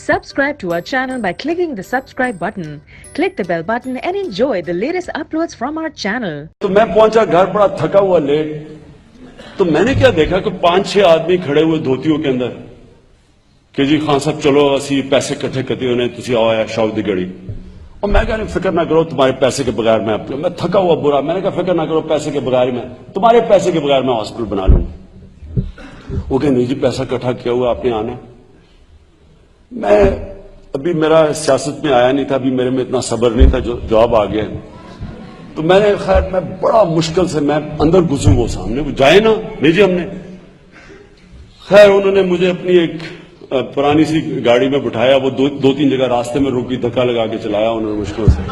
Subscribe to our channel by clicking the subscribe button. Click the bell button and enjoy the latest uploads from our channel. تو میں پہنچا گھر بڑا تھکا ہوا لیٹ، تو میں نے کیا دیکھا کہ 5-6 آدمی کھڑے ہوئے دھوتیوں کے اندر کہ جی خان صاحب چلو اسی پیسے کٹھے کرتے ہونے تسی آؤ یا شاو دی گڑی. اور میں کہا فکر نہ کرو تمہارے پیسے کے بغیر میں تھکا ہوا برا، میں نے کہا فکر نہ کرو پیسے کے بغیر میں تمہارے پیسے کے بغیر میں ہاسپٹل بنا لوں. وہ کہ نہیں جی پیسہ کٹھا کیا ہوا آپ نے آنا. میں ابھی میرا سیاست میں آیا نہیں تھا، ابھی میرے میں اتنا صبر نہیں تھا، جو جواب آ گیا. تو میں نے خیر میں بڑا مشکل سے میں اندر گھسوں، وہ سامنے وہ جائے نا نہیں جی ہم نے. خیر انہوں نے مجھے اپنی ایک پرانی سی گاڑی میں بٹھایا، وہ دو تین جگہ راستے میں روکی، دھکا لگا کے چلایا انہوں نے مشکل سے،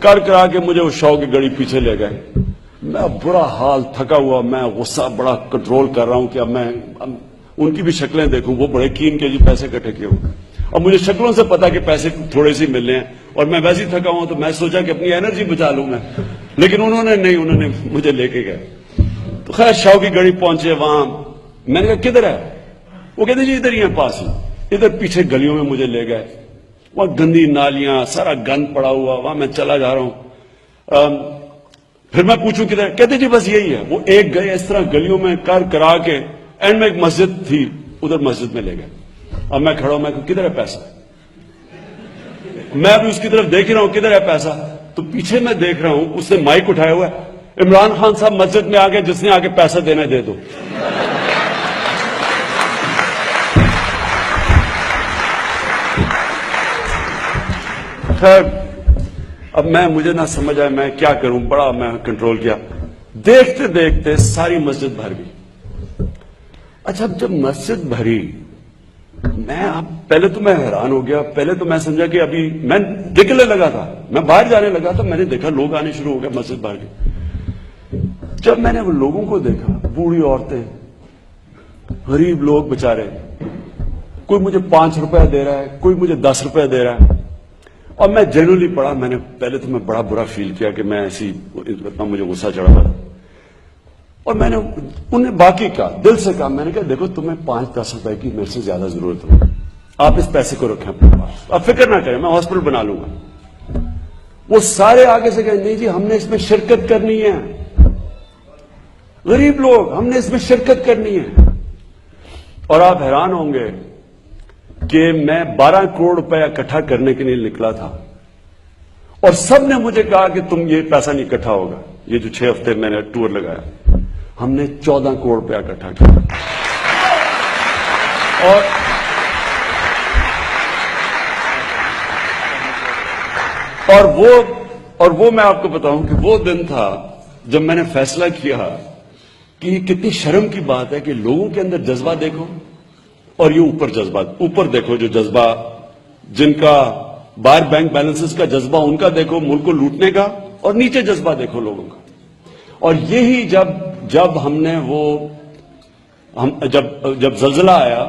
کرا کے مجھے اس شو کی گاڑی پیچھے لے گئے. میں برا حال تھکا ہوا، میں غصہ بڑا کنٹرول کر رہا ہوں کہ اب میں ان کی بھی شکلیں دیکھوں. وہ بڑے کین کے جی پیسے کٹھے کیے ہوں، اب مجھے شکلوں سے پتا کہ پیسے تھوڑے سے مل رہے ہیں اور میں ویسے ہی تھکا ہوں. تو میں سوچا کہ اپنی انرجی بچا لوں میں، لیکن انہوں نے مجھے لے کے گئے. تو خیر شو کی گاڑی پہنچے وہاں، میں نے کہا کدھر ہے؟ وہ کہتے جی ادھر ہی ہیں پاس ہی. ادھر پیچھے گلیوں میں مجھے لے گئے، وہاں گندی نالیاں سارا گند پڑا ہوا، وہاں میں چلا جا رہا ہوں. پھر میں پوچھوں کدھر؟ کہتے جی بس یہی ہے. وہ ایک گئے اس طرح گلیوں میں کرا کے اینڈ میں ایک مسجد تھی، ادھر مسجد میں لے گئے. اب میں کھڑا ہوں، میں کدھر ہے پیسہ؟ میں ابھی اس کی طرف دیکھ رہا ہوں کدھر ہے پیسہ. تو پیچھے میں دیکھ رہا ہوں اس نے مائک اٹھایا ہوا ہے، عمران خان صاحب مسجد میں آگے جس نے آگے پیسہ دینا دے دو. خیر اب مجھے نہ سمجھ آیا میں کیا کروں، بڑا میں کنٹرول کیا. دیکھتے دیکھتے ساری مسجد بھر گئی. اچھا جب مسجد بھری، میں اب پہلے تو میں حیران ہو گیا. پہلے تو میں سمجھا کہ ابھی میں نکلنے لگا تھا، میں باہر جانے لگا تھا، میں نے دیکھا لوگ آنے شروع ہو گئے، مسجد بھر گئی. جب میں نے وہ لوگوں کو دیکھا، بوڑھی عورتیں، غریب لوگ بےچارے، کوئی مجھے 5 روپے دے رہا ہے، کوئی مجھے 10 روپے دے رہا ہے. اور میں جنرلی پڑھا، میں نے پہلے تو میں بڑا برا فیل کیا کہ میں ایسی اتنا مجھے غصہ چڑھا تھا. اور میں نے انہیں باقی کہا، دل سے کہا، میں نے کہا دیکھو تمہیں 5-10 روپے کی میرے سے زیادہ ضرورت ہوگی، آپ اس پیسے کو رکھیں اپنے پاس، آپ فکر نہ کریں، میں ہاسپٹل بنا لوں گا. وہ سارے آگے سے کہیں نہیں جی ہم نے اس میں شرکت کرنی ہے، غریب لوگ ہم نے اس میں شرکت کرنی ہے. اور آپ حیران ہوں گے کہ میں 12 کروڑ روپے اکٹھا کرنے کے لیے نکلا تھا، اور سب نے مجھے کہا کہ تم یہ پیسہ نہیں اکٹھا ہوگا. یہ جو 6 ہفتے میں نے ٹور لگایا، ہم نے 14 کروڑ روپے اکٹھا کیا. اور وہ میں آپ کو بتاؤں کہ وہ دن تھا جب میں نے فیصلہ کیا کہ یہ کتنی شرم کی بات ہے کہ لوگوں کے اندر جذبہ دیکھو، اور یہ اوپر جذبات، اوپر دیکھو جو جذبہ، جن کا باہر بینک بیلنسز کا جذبہ ان کا دیکھو ملک کو لوٹنے کا، اور نیچے جذبہ دیکھو لوگوں کا. اور یہی جب ہم نے جب زلزلہ آیا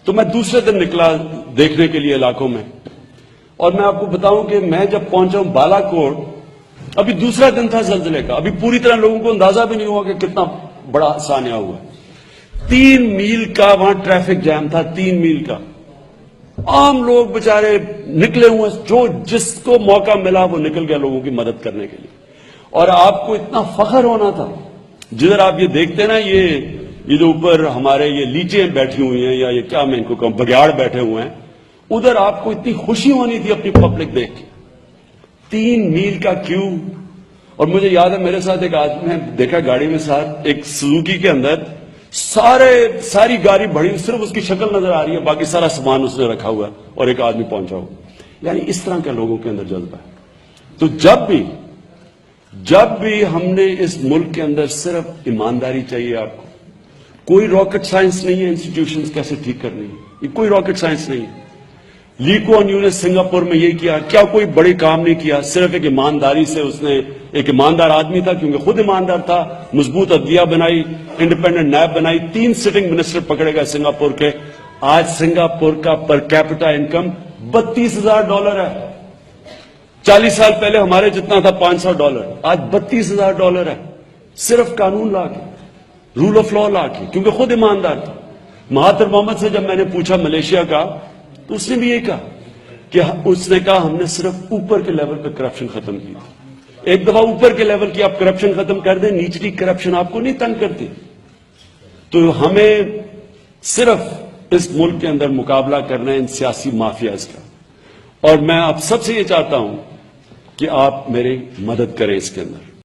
تو میں دوسرے دن نکلا دیکھنے کے لیے علاقوں میں. اور میں آپ کو بتاؤں کہ میں جب پہنچا ہوں بالا کوٹ، ابھی دوسرا دن تھا زلزلے کا، ابھی پوری طرح لوگوں کو اندازہ بھی نہیں ہوا کہ کتنا بڑا سانحہ ہوا. 3 میل کا وہاں ٹریفک جام تھا، 3 میل کا. عام لوگ بےچارے نکلے ہوئے، جو جس کو موقع ملا وہ نکل گیا لوگوں کی مدد کرنے کے لیے. اور آپ کو اتنا فخر ہونا تھا، جدھر آپ یہ دیکھتے نا یہ جو اوپر ہمارے یہ لیچیں بیٹھی ہوئی ہیں، یا یہ کیا میں ان کو کہوں، بگیاڑ بیٹھے ہوئے ہیں، ادھر آپ کو اتنی خوشی ہونی تھی اپنی پبلک دیکھ کے. 3 میل کا کیو. اور مجھے یاد ہے میرے ساتھ ایک آدمی نے دیکھا گاڑی میں ساتھ ایک سزوکی کے اندر ساری گاڑی بڑی، صرف اس کی شکل نظر آ رہی ہے، باقی سارا سامان اس نے رکھا ہوا ہے، اور ایک آدمی پہنچا ہوا. یعنی اس طرح کے لوگوں کے اندر جذبہ ہے. تو جب بھی ہم نے اس ملک کے اندر صرف ایمانداری چاہیے آپ کو. کوئی راکٹ سائنس نہیں ہے انسٹیٹیوشنز کیسے ٹھیک کرنی ہے، یہ کوئی راکٹ سائنس نہیں ہے. لی کوان یو نے سنگاپور میں یہ کیا، کیا کوئی بڑی کام نہیں کیا، صرف ایک ایمانداری سے اس نے، ایک ایماندار آدمی تھا کیونکہ خود ایماندار تھا، مضبوط عدلیہ بنائی، انڈیپینڈنٹ نیب بنائی، 3 سٹنگ منسٹر پکڑے گئے سنگاپور کے. آج سنگاپور کا پر کیپٹا انکم $32,000 ہے. 40 سال پہلے ہمارے جتنا تھا $500، آج $32,000 ہے. صرف قانون لا کے، رول آف لا لا کے، کیونکہ خود ایماندار تھا. مہاتر محمد سے جب میں نے پوچھا ملیشیا کا تو اس نے بھی یہ کہا کہ اس نے کہا ہم نے صرف اوپر کے لیول پہ کرپشن ختم کی تھی. ایک دفعہ اوپر کے لیول کی آپ کرپشن ختم کر دیں, نیچلی کرپشن آپ کو نہیں تنگ کرتی. تو ہمیں صرف اس ملک کے اندر مقابلہ کرنا ہے ان سیاسی مافیاز کا, اور میں آپ سب سے یہ چاہتا ہوں کہ آپ میری مدد کریں اس کے اندر.